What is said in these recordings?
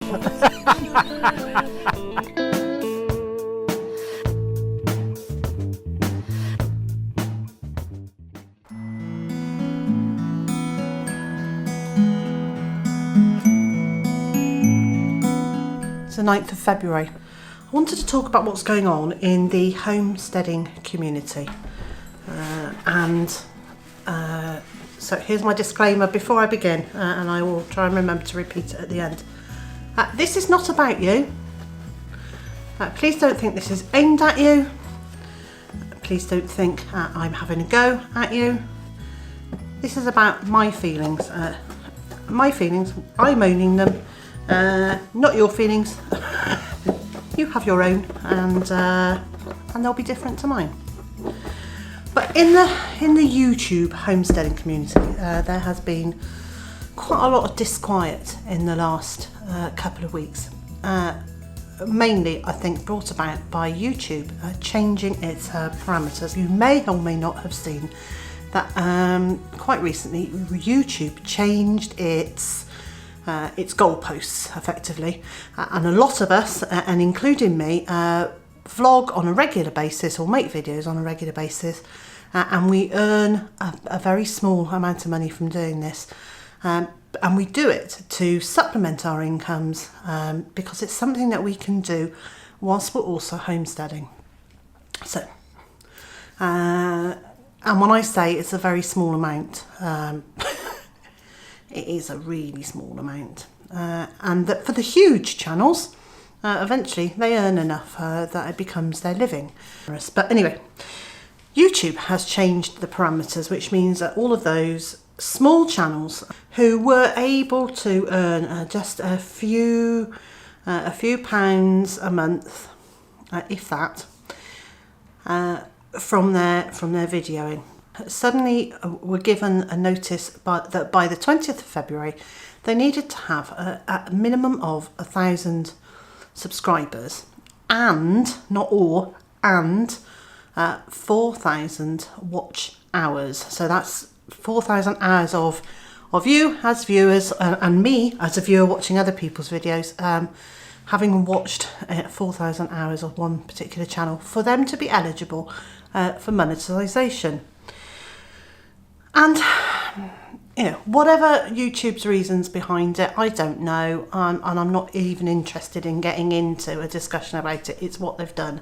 It's the 9th of February. I wanted to talk about what's going on in the homesteading community. So here's my disclaimer before I begin, and I will try and remember to repeat it at the end. This is not about you. Please don't think this is aimed at you. Please don't think I'm having a go at you. This is about my feelings. I'm owning them, not your feelings. You have your own, and they'll be different to mine. But in the YouTube homesteading community, there has been quite a lot of disquiet in the last couple of weeks. Mainly, I think, brought about by YouTube changing its parameters. You may or may not have seen that quite recently YouTube changed its goalposts effectively, and a lot of us, and including me, vlog on a regular basis or make videos on a regular basis, and we earn a very small amount of money from doing this, and we do it to supplement our incomes, because it's something that we can do whilst we're also homesteading. So and when I say it's a very small amount, it is a really small amount, and that for the huge channels, eventually they earn enough that it becomes their living. But anyway, YouTube has changed the parameters, which means that all of those small channels who were able to earn just a few pounds a month, if that, from their videoing, suddenly were given a notice that by the 20th of February they needed to have a minimum of 1,000 subscribers and 4,000 watch hours. So that's 4,000 hours of you as viewers, and me as a viewer watching other people's videos, having watched 4,000 hours of one particular channel for them to be eligible for monetization. And whatever YouTube's reasons behind it, I don't know, and I'm not even interested in getting into a discussion about it. It's what they've done,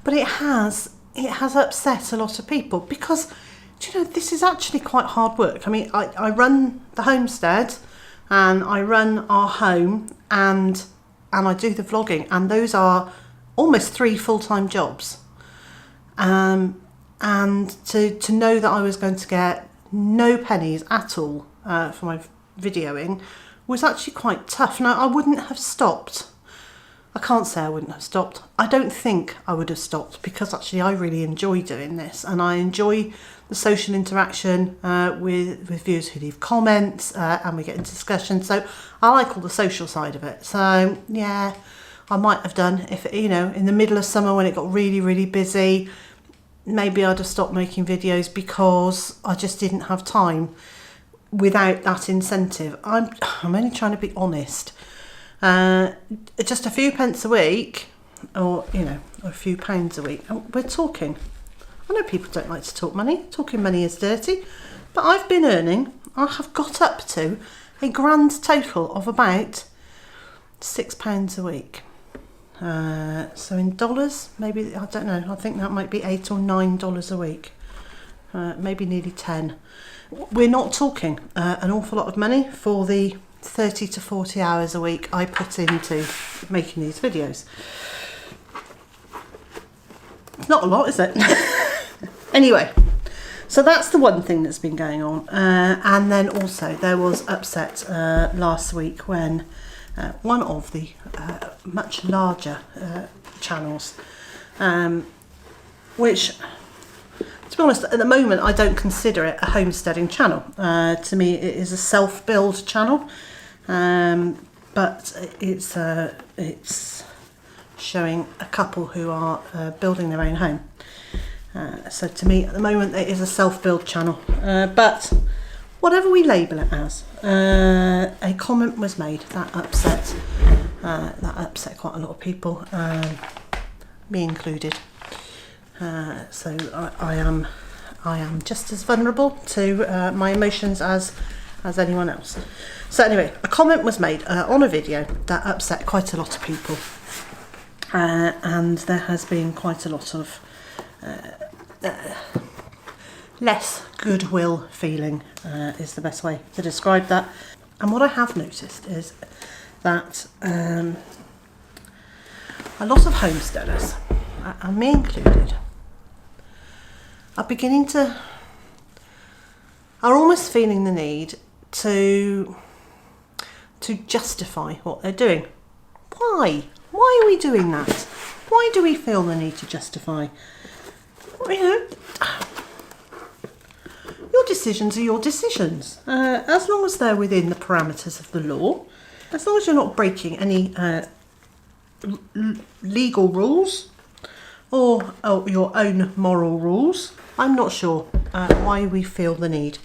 but it has upset a lot of people, because this is actually quite hard work. I mean, I run the homestead and I run our home and I do the vlogging, and those are almost 3 full-time jobs. And to know that I was going to get no pennies at all for my videoing was actually quite tough. Now, I wouldn't have stopped. I can't say I wouldn't have stopped. I don't think I would have stopped, because actually I really enjoy doing this, and I enjoy the social interaction with viewers who leave comments, and we get into discussion. So I like all the social side of it. So yeah, I might have done if in the middle of summer when it got really, really busy. Maybe I'd have stopped making videos because I just didn't have time without that incentive. I'm only trying to be honest. Just a few pence a week, or a few pounds a week. We're talking. I know people don't like to talk money. Talking money is dirty, but I've been earning. I have got up to a grand total of about £6 a week. So in dollars, maybe, I don't know, I think that might be $8 or $9 a week, maybe nearly 10. We're not talking an awful lot of money for the 30 to 40 hours a week I put into making these videos. It's not a lot, is it? Anyway, so that's the one thing that's been going on, and then also there was upset last week when one of the much larger channels, which, to be honest, at the moment I don't consider it a homesteading channel. To me it is a self-build channel, but it's showing a couple who are building their own home. So to me at the moment it is a self-build channel, but whatever we label it as, a comment was made that upset That upset quite a lot of people, me included. So I am just as vulnerable to my emotions as anyone else. So anyway, a comment was made on a video that upset quite a lot of people, and there has been quite a lot of less goodwill feeling, is the best way to describe that. And what I have noticed is that a lot of homesteaders, and me included, are almost feeling the need to justify what they're doing. Why? Why are we doing that? Why do we feel the need to justify? You know, your decisions are your decisions. As long as they're within the parameters of the law, as long as you're not breaking any legal rules or your own moral rules, I'm not sure why we feel the need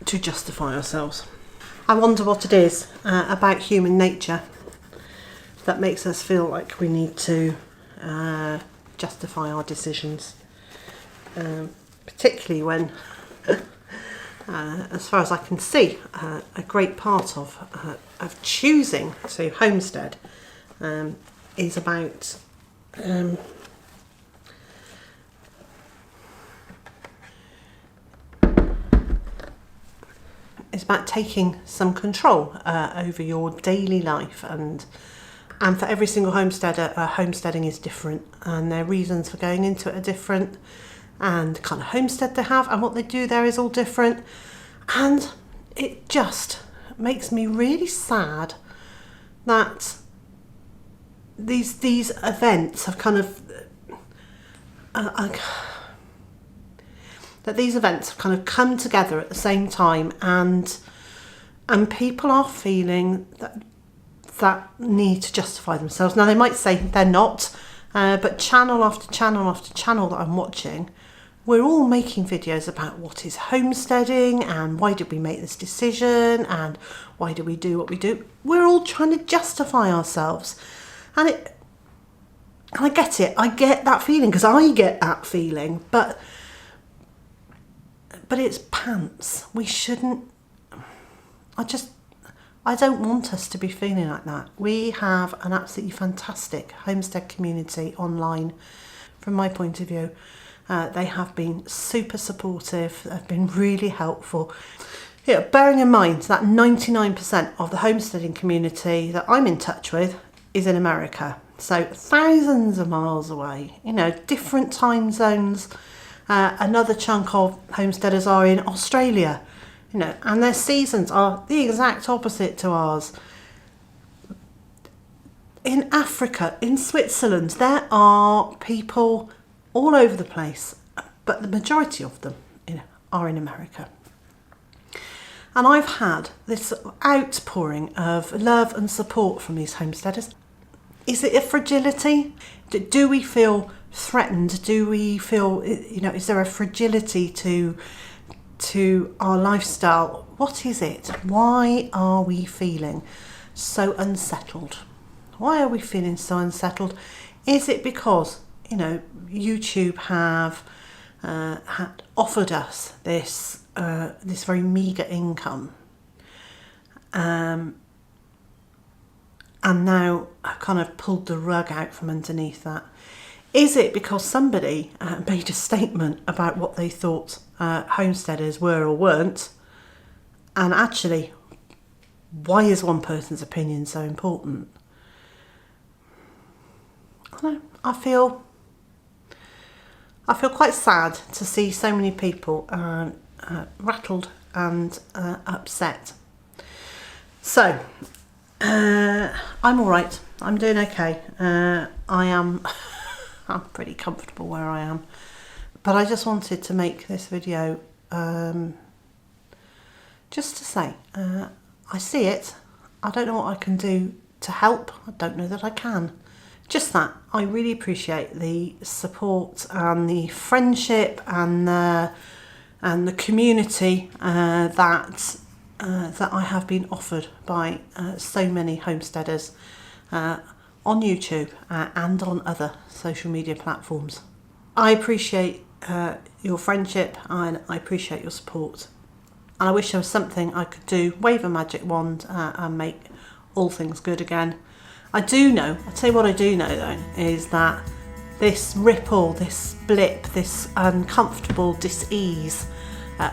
to justify ourselves. I wonder what it is about human nature that makes us feel like we need to justify our decisions, particularly when, as far as I can see, a great part of choosing to homestead is about taking some control over your daily life, and for every single homesteader, homesteading is different, and their reasons for going into it are different, and the kind of homestead they have and what they do there is all different, and it just makes me really sad that these events have kind of come together at the same time, and people are feeling that need to justify themselves. Now they might say they're not, but channel after channel after channel that I'm watching, we're all making videos about what is homesteading and why did we make this decision and why do we do what we do. We're all trying to justify ourselves, and I get it. I get that feeling, because I get that feeling, but it's pants. We shouldn't. I don't want us to be feeling like that. We have an absolutely fantastic homestead community online. From my point of view, they have been super supportive. They've been really helpful. Yeah, bearing in mind that 99% of the homesteading community that I'm in touch with is in America. So thousands of miles away, you know, different time zones. Another chunk of homesteaders are in Australia, you know, and their seasons are the exact opposite to ours. In Africa, in Switzerland, there are people all over the place, but the majority of them, you know, are in America. And I've had this outpouring of love and support from these homesteaders. Is it a fragility? Do we feel threatened? Do we feel, you know, is there a fragility to our lifestyle? What is it? Why are we feeling so unsettled? Why are we feeling so unsettled? Is it because, you know, YouTube have had offered us this very meagre income, and now kind of pulled the rug out from underneath that? Is it because somebody made a statement about what they thought homesteaders were or weren't? And actually, why is one person's opinion so important? I don't know, I feel quite sad to see so many people rattled and upset. So, I'm all right. I'm doing okay. I'm pretty comfortable where I am. But I just wanted to make this video just to say, I see it. I don't know what I can do to help. I don't know that I can. Just that, I really appreciate the support and the friendship and the community that that I have been offered by so many homesteaders on YouTube and on other social media platforms. I appreciate your friendship and I appreciate your support. And I wish there was something I could do, wave a magic wand and make all things good again. I do know, I'll tell you what I do know though, is that this ripple, this blip, this uncomfortable dis-ease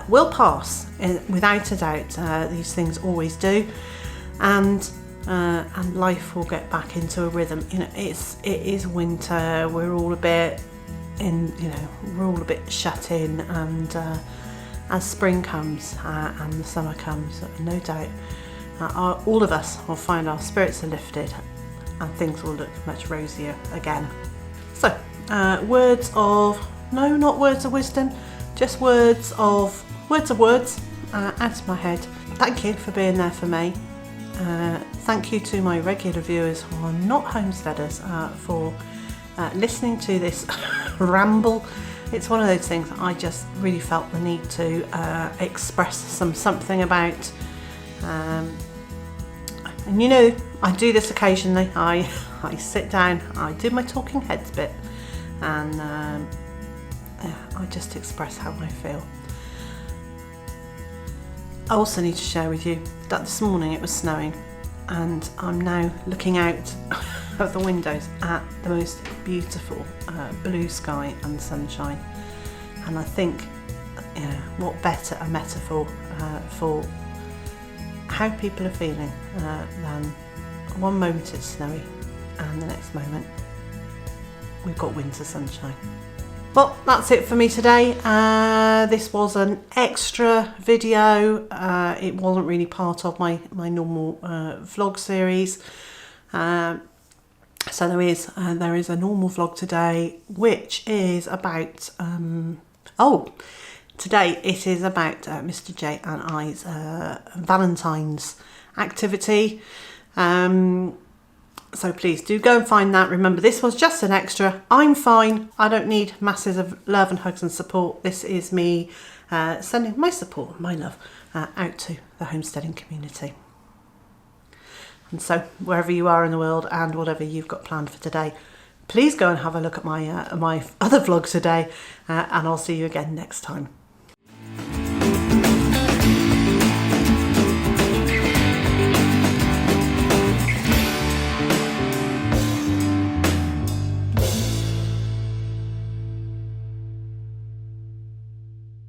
will pass, without a doubt. These things always do, and life will get back into a rhythm. You know, it is winter. We're all a bit we're all a bit shut in, and as spring comes and the summer comes, no doubt all of us will find our spirits are lifted and things will look much rosier again. So, words of wisdom, just words of words out of my head. Thank you for being there for me. Thank you to my regular viewers who are not homesteaders for listening to this ramble. It's one of those things I just really felt the need to express something about. And you know, I do this occasionally. I sit down, I do my talking heads bit, and I just express how I feel. I also need to share with you that this morning it was snowing, and I'm now looking out of the windows at the most beautiful blue sky and sunshine. And I think, what better a metaphor for how people are feeling than one moment it's snowy and the next moment we've got winter sunshine. Well, that's it for me today. This was an extra video. It wasn't really part of my normal vlog series. So there is a normal vlog today, which is about today it is about Mr. J and I's Valentine's activity. So please do go and find that. Remember, this was just an extra. I'm fine. I don't need masses of love and hugs and support. This is me sending my support, my love, out to the homesteading community. And so wherever you are in the world and whatever you've got planned for today, please go and have a look at my my other vlog today, and I'll see you again next time.